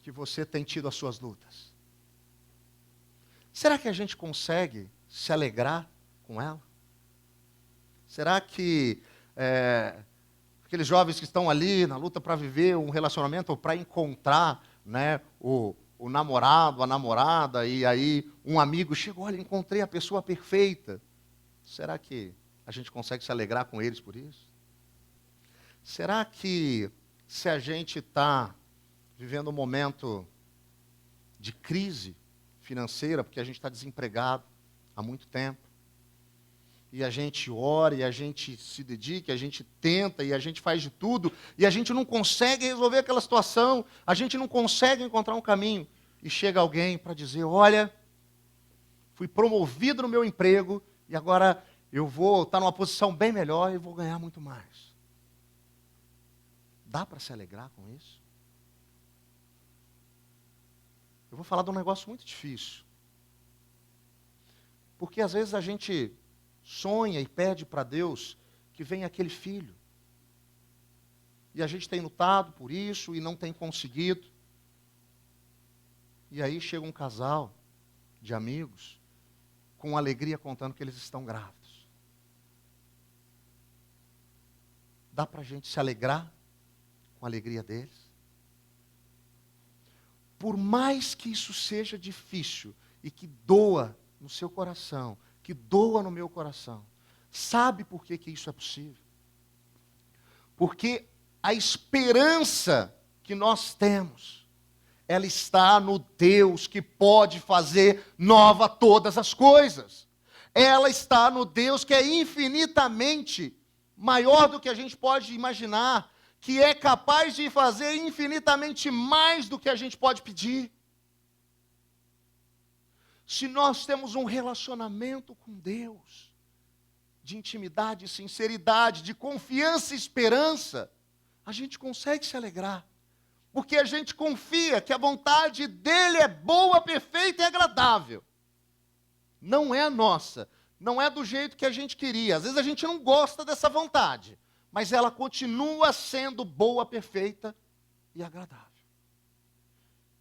que você tem tido as suas lutas. Será que a gente consegue se alegrar com ela? Será que aqueles jovens que estão ali na luta para viver um relacionamento ou para encontrar, né, o namorado, a namorada, e aí um amigo chegou, olha, encontrei a pessoa perfeita. Será que a gente consegue se alegrar com eles por isso? Será que se a gente está vivendo um momento de crise financeira, porque a gente está desempregado há muito tempo, e a gente ora, e a gente se dedica, e a gente tenta, e a gente faz de tudo, e a gente não consegue resolver aquela situação, a gente não consegue encontrar um caminho, e chega alguém para dizer, olha, fui promovido no meu emprego, e agora eu vou estar numa posição bem melhor e vou ganhar muito mais. Dá para se alegrar com isso? Eu vou falar de um negócio muito difícil. Porque às vezes a gente sonha e pede para Deus que venha aquele filho. E a gente tem lutado por isso e não tem conseguido. E aí chega um casal de amigos com alegria contando que eles estão grávidos. Dá para a gente se alegrar com a alegria deles? Por mais que isso seja difícil e que doa no seu coração, que doa no meu coração, sabe por que isso é possível? Porque a esperança que nós temos, ela está no Deus que pode fazer nova todas as coisas. Ela está no Deus que é infinitamente maior do que a gente pode imaginar, que é capaz de fazer infinitamente mais do que a gente pode pedir. Se nós temos um relacionamento com Deus, de intimidade, sinceridade, de confiança e esperança, a gente consegue se alegrar. Porque a gente confia que a vontade dele é boa, perfeita e agradável. Não é a nossa, não é do jeito que a gente queria. Às vezes a gente não gosta dessa vontade, mas ela continua sendo boa, perfeita e agradável.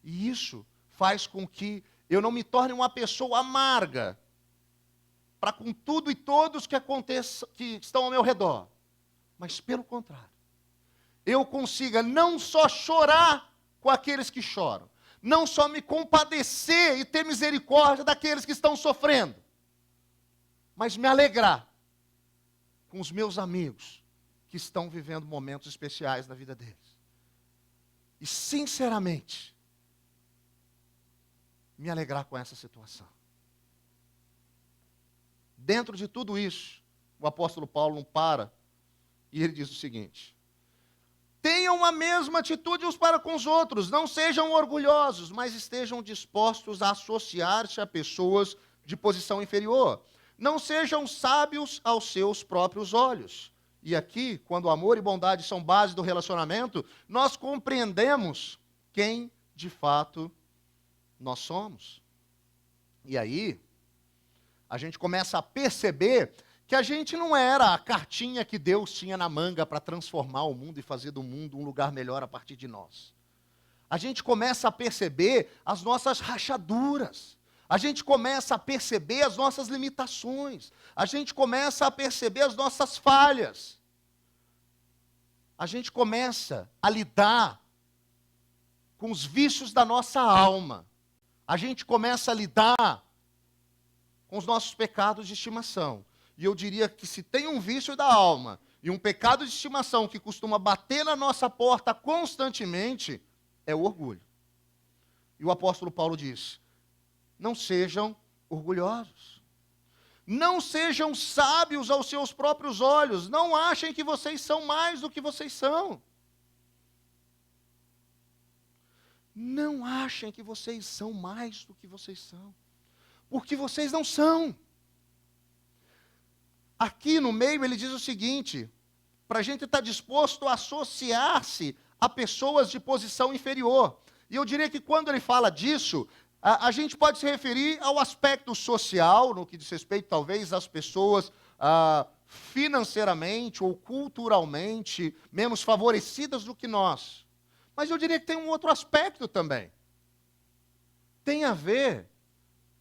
E isso faz com que eu não me torne uma pessoa amarga para com tudo e todos que estão ao meu redor. Mas pelo contrário, eu consiga não só chorar com aqueles que choram, não só me compadecer e ter misericórdia daqueles que estão sofrendo, mas me alegrar com os meus amigos que estão vivendo momentos especiais na vida deles. E sinceramente, me alegrar com essa situação. Dentro de tudo isso, o apóstolo Paulo não para e ele diz o seguinte: tenham a mesma atitude uns para com os outros, não sejam orgulhosos, mas estejam dispostos a associar-se a pessoas de posição inferior. Não sejam sábios aos seus próprios olhos. E aqui, quando amor e bondade são base do relacionamento, nós compreendemos quem de fato nós somos. E aí, A gente começa a perceber que a gente não era a cartinha que Deus tinha na manga para transformar o mundo e fazer do mundo um lugar melhor a partir de nós. A gente começa a perceber as nossas rachaduras. A gente começa a perceber as nossas limitações. A gente começa a perceber as nossas falhas. A gente começa a lidar com os vícios da nossa alma. A gente começa a lidar com os nossos pecados de estimação. E eu diria que se tem um vício da alma e um pecado de estimação que costuma bater na nossa porta constantemente, é o orgulho. E o apóstolo Paulo diz: não sejam orgulhosos. Não sejam sábios aos seus próprios olhos. Não achem que vocês são mais do que vocês são. Não achem que vocês são mais do que vocês são. Porque vocês não são. Aqui no meio ele diz o seguinte: para a gente estar disposto a associar-se a pessoas de posição inferior. E eu diria que quando ele fala disso, a gente pode se referir ao aspecto social, no que diz respeito talvez às pessoas financeiramente ou culturalmente menos favorecidas do que nós. Mas eu diria que tem um outro aspecto também. Tem a ver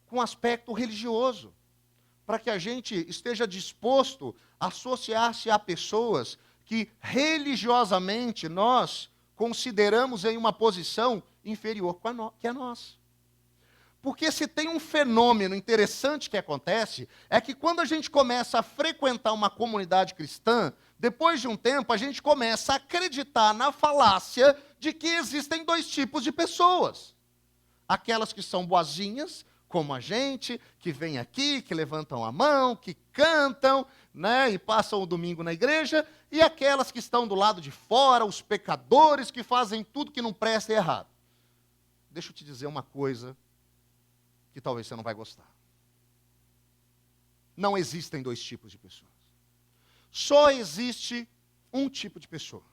com o aspecto religioso. Para que a gente esteja disposto a associar-se a pessoas que religiosamente nós consideramos em uma posição inferior que a nós. Porque se tem um fenômeno interessante que acontece, é que quando a gente começa a frequentar uma comunidade cristã, depois de um tempo a gente começa a acreditar na falácia de que existem dois tipos de pessoas. Aquelas que são boazinhas, como a gente, que vem aqui, que levantam a mão, que cantam, né, e passam o domingo na igreja, e aquelas que estão do lado de fora, os pecadores que fazem tudo que não presta e é errado. Deixa eu te dizer uma coisa que talvez você não vai gostar. Não existem dois tipos de pessoas. Só existe um tipo de pessoa.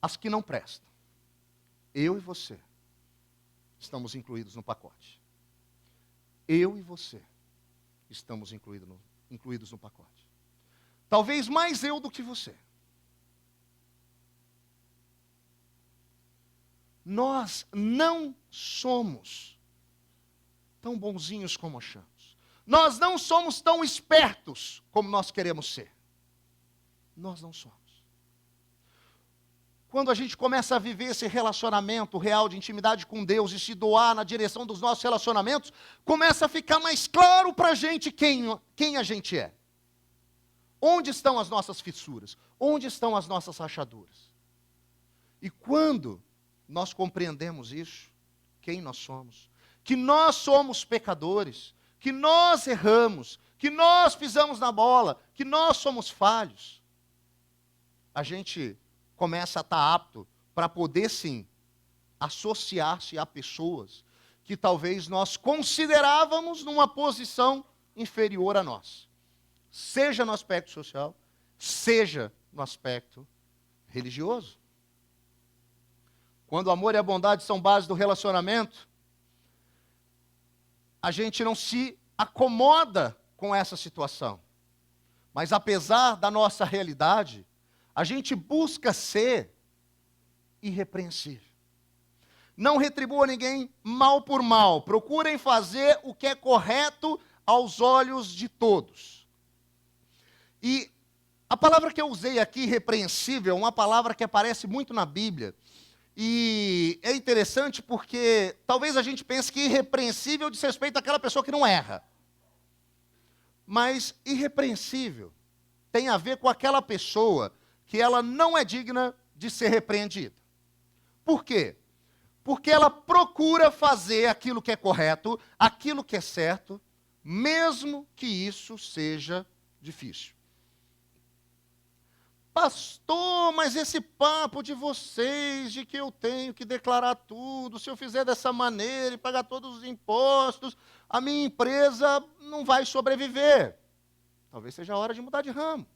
As que não prestam. Eu e você estamos incluídos no pacote. Eu e você estamos incluídos no pacote. Talvez mais eu do que você. Nós não somos tão bonzinhos como achamos. Nós não somos tão espertos como nós queremos ser. Nós não somos. Quando a gente começa a viver esse relacionamento real de intimidade com Deus e se doar na direção dos nossos relacionamentos, começa a ficar mais claro para a gente quem a gente é. Onde estão as nossas fissuras? Onde estão as nossas rachaduras? E quando nós compreendemos isso, quem nós somos, que nós somos pecadores, que nós erramos, que nós pisamos na bola, que nós somos falhos, a gente começa a estar apto para poder, sim, associar-se a pessoas que talvez nós considerávamos numa posição inferior a nós. Seja no aspecto social, seja no aspecto religioso. Quando o amor e a bondade são base do relacionamento, a gente não se acomoda com essa situação. Mas apesar da nossa realidade, a gente busca ser irrepreensível. Não retribua ninguém mal por mal. Procurem fazer o que é correto aos olhos de todos. E a palavra que eu usei aqui, irrepreensível, é uma palavra que aparece muito na Bíblia. E é interessante porque talvez a gente pense que irrepreensível diz respeito àquela pessoa que não erra. Mas irrepreensível tem a ver com aquela pessoa que ela não é digna de ser repreendida. Por quê? Porque ela procura fazer aquilo que é correto, aquilo que é certo, mesmo que isso seja difícil. Pastor, mas esse papo de vocês, de que eu tenho que declarar tudo, se eu fizer dessa maneira e pagar todos os impostos, a minha empresa não vai sobreviver. Talvez seja a hora de mudar de ramo.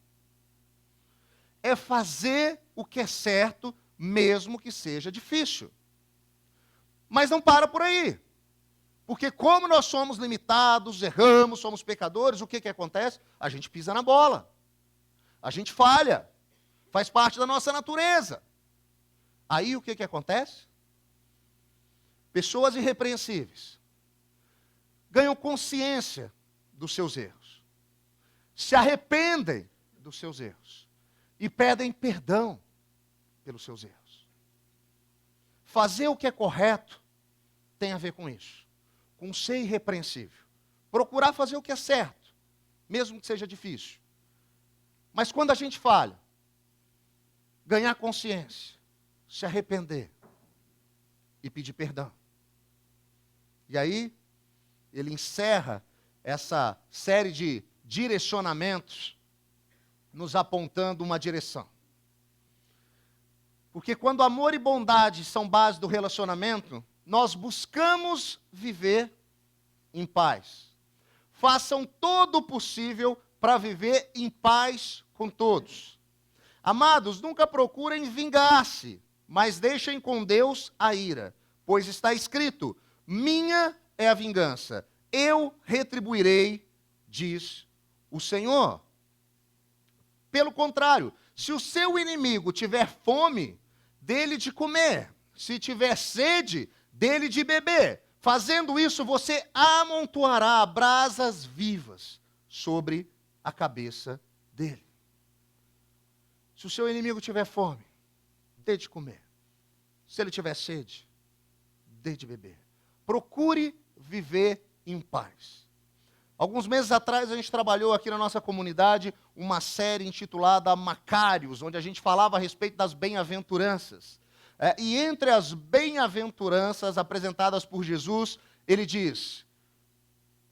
É fazer o que é certo, mesmo que seja difícil. Mas não para por aí. Porque como nós somos limitados, erramos, somos pecadores, o que que acontece? A gente pisa na bola. A gente falha. Faz parte da nossa natureza. Aí o que que acontece? Pessoas irrepreensíveis ganham consciência dos seus erros. Se arrependem dos seus erros. E pedem perdão pelos seus erros. Fazer o que é correto tem a ver com isso. Com ser irrepreensível. Procurar fazer o que é certo, mesmo que seja difícil. Mas quando a gente falha, ganhar consciência, se arrepender e pedir perdão. E aí, ele encerra essa série de direcionamentos nos apontando uma direção. Porque quando amor e bondade são base do relacionamento, nós buscamos viver em paz. Façam todo o possível para viver em paz com todos. Amados, nunca procurem vingar-se, mas deixem com Deus a ira, pois está escrito: minha é a vingança, eu retribuirei, diz o Senhor. Pelo contrário, se o seu inimigo tiver fome, dele de comer, se tiver sede, dele de beber. Fazendo isso, você amontoará brasas vivas sobre a cabeça dele. Se o seu inimigo tiver fome, dê de comer. Se ele tiver sede, dê de beber. Procure viver em paz. Alguns meses atrás a gente trabalhou aqui na nossa comunidade uma série intitulada Macários, onde a gente falava a respeito das bem-aventuranças. E entre as bem-aventuranças apresentadas por Jesus, ele diz: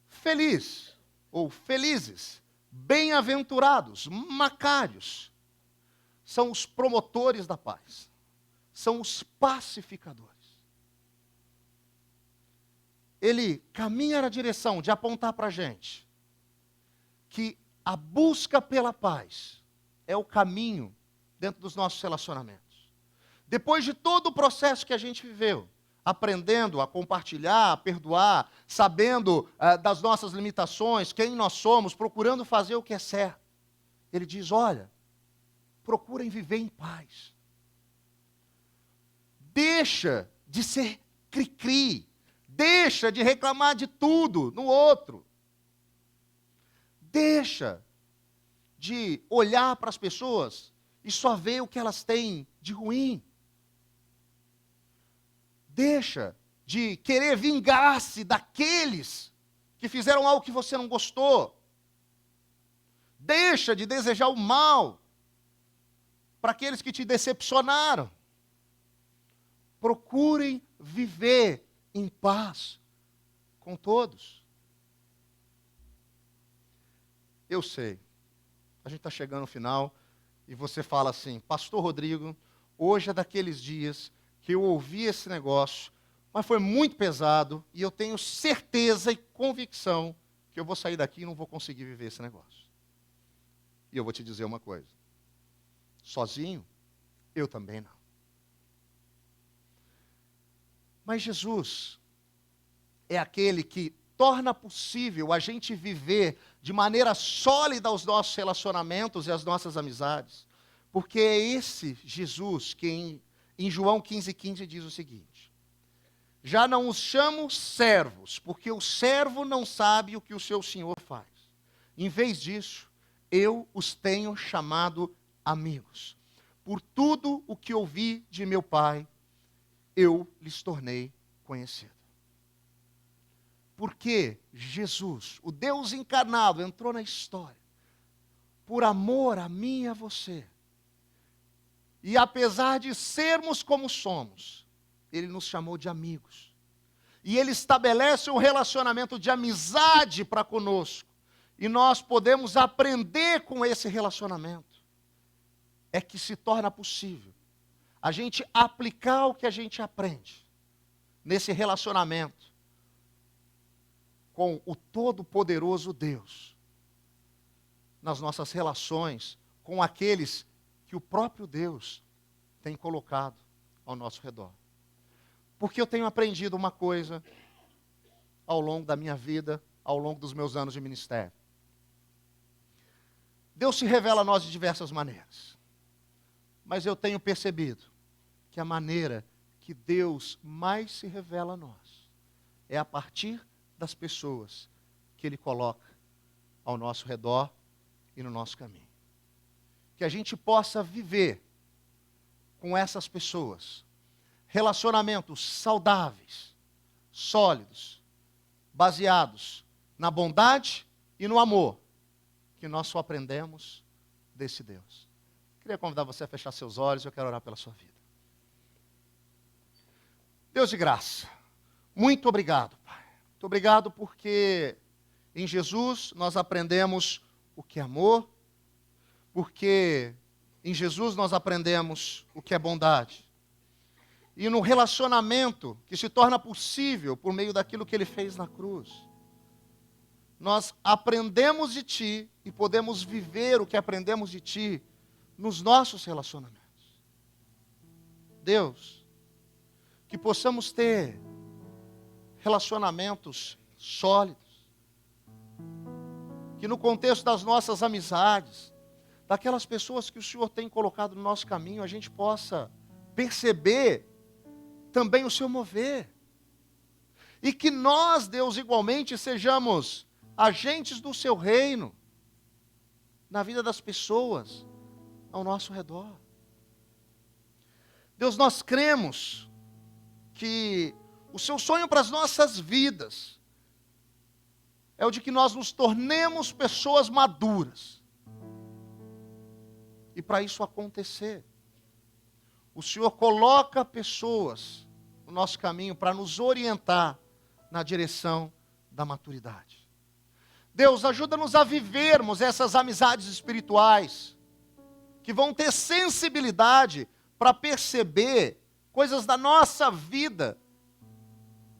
feliz, ou felizes, bem-aventurados, macários, são os promotores da paz, são os pacificadores. Ele caminha na direção de apontar para a gente que a busca pela paz é o caminho dentro dos nossos relacionamentos. Depois de todo o processo que a gente viveu, aprendendo a compartilhar, a perdoar, sabendo das nossas limitações, quem nós somos, procurando fazer o que é certo, ele diz: olha, procurem viver em paz. Deixa de ser cri-cri. Deixa de reclamar de tudo no outro. Deixa de olhar para as pessoas e só ver o que elas têm de ruim. Deixa de querer vingar-se daqueles que fizeram algo que você não gostou. Deixa de desejar o mal para aqueles que te decepcionaram. Procurem viver em paz com todos. Eu sei, a gente está chegando no final e você fala assim: Pastor Rodrigo, hoje é daqueles dias que eu ouvi esse negócio, mas foi muito pesado e eu tenho certeza e convicção que eu vou sair daqui e não vou conseguir viver esse negócio. E eu vou te dizer uma coisa: sozinho, eu também não. Mas Jesus é aquele que torna possível a gente viver de maneira sólida os nossos relacionamentos e as nossas amizades. Porque é esse Jesus que em João 15,15 diz o seguinte: já não os chamo servos, porque o servo não sabe o que o seu senhor faz. Em vez disso, eu os tenho chamado amigos. Por tudo o que ouvi de meu Pai, eu lhes tornei conhecido. Porque Jesus, o Deus encarnado, entrou na história por amor a mim e a você. E apesar de sermos como somos, Ele nos chamou de amigos. E Ele estabelece um relacionamento de amizade para conosco. E nós podemos aprender com esse relacionamento. É que se torna possível a gente aplicar o que a gente aprende nesse relacionamento com o Todo-Poderoso Deus, nas nossas relações com aqueles que o próprio Deus tem colocado ao nosso redor. Porque eu tenho aprendido uma coisa ao longo da minha vida, ao longo dos meus anos de ministério. Deus se revela a nós de diversas maneiras. Mas eu tenho percebido que a maneira que Deus mais se revela a nós é a partir das pessoas que Ele coloca ao nosso redor e no nosso caminho. Que a gente possa viver com essas pessoas relacionamentos saudáveis, sólidos, baseados na bondade e no amor, que nós só aprendemos desse Deus. Queria convidar você a fechar seus olhos, eu quero orar pela sua vida. Deus de graça, muito obrigado, Pai. Muito obrigado porque em Jesus nós aprendemos o que é amor, porque em Jesus nós aprendemos o que é bondade. E no relacionamento que se torna possível por meio daquilo que Ele fez na cruz, nós aprendemos de Ti e podemos viver o que aprendemos de Ti nos nossos relacionamentos. Deus, que possamos ter relacionamentos sólidos, que no contexto das nossas amizades, daquelas pessoas que o Senhor tem colocado no nosso caminho, a gente possa perceber também o seu mover. E que nós, Deus, igualmente sejamos agentes do seu reino na vida das pessoas ao nosso redor. Deus, nós cremos que o seu sonho para as nossas vidas é o de que nós nos tornemos pessoas maduras. E para isso acontecer, o Senhor coloca pessoas no nosso caminho para nos orientar na direção da maturidade. Deus, ajuda-nos a vivermos essas amizades espirituais, que vão ter sensibilidade para perceber coisas da nossa vida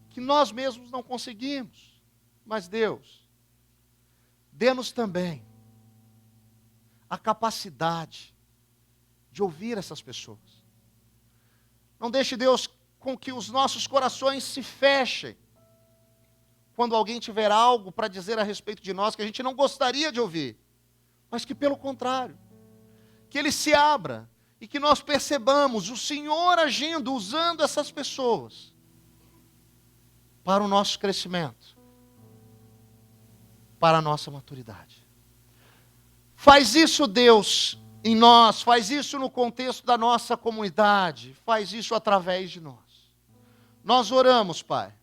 que nós mesmos não conseguimos. Mas Deus, dê-nos também a capacidade de ouvir essas pessoas. Não deixe, Deus, com que os nossos corações se fechem quando alguém tiver algo para dizer a respeito de nós que a gente não gostaria de ouvir, mas que pelo contrário, que ele se abra e que nós percebamos o Senhor agindo, usando essas pessoas para o nosso crescimento, para a nossa maturidade. Faz isso, Deus, em nós, faz isso no contexto da nossa comunidade, faz isso através de nós. Nós oramos, Pai,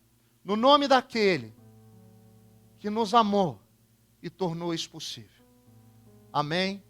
no nome daquele que nos amou e tornou isso possível. Amém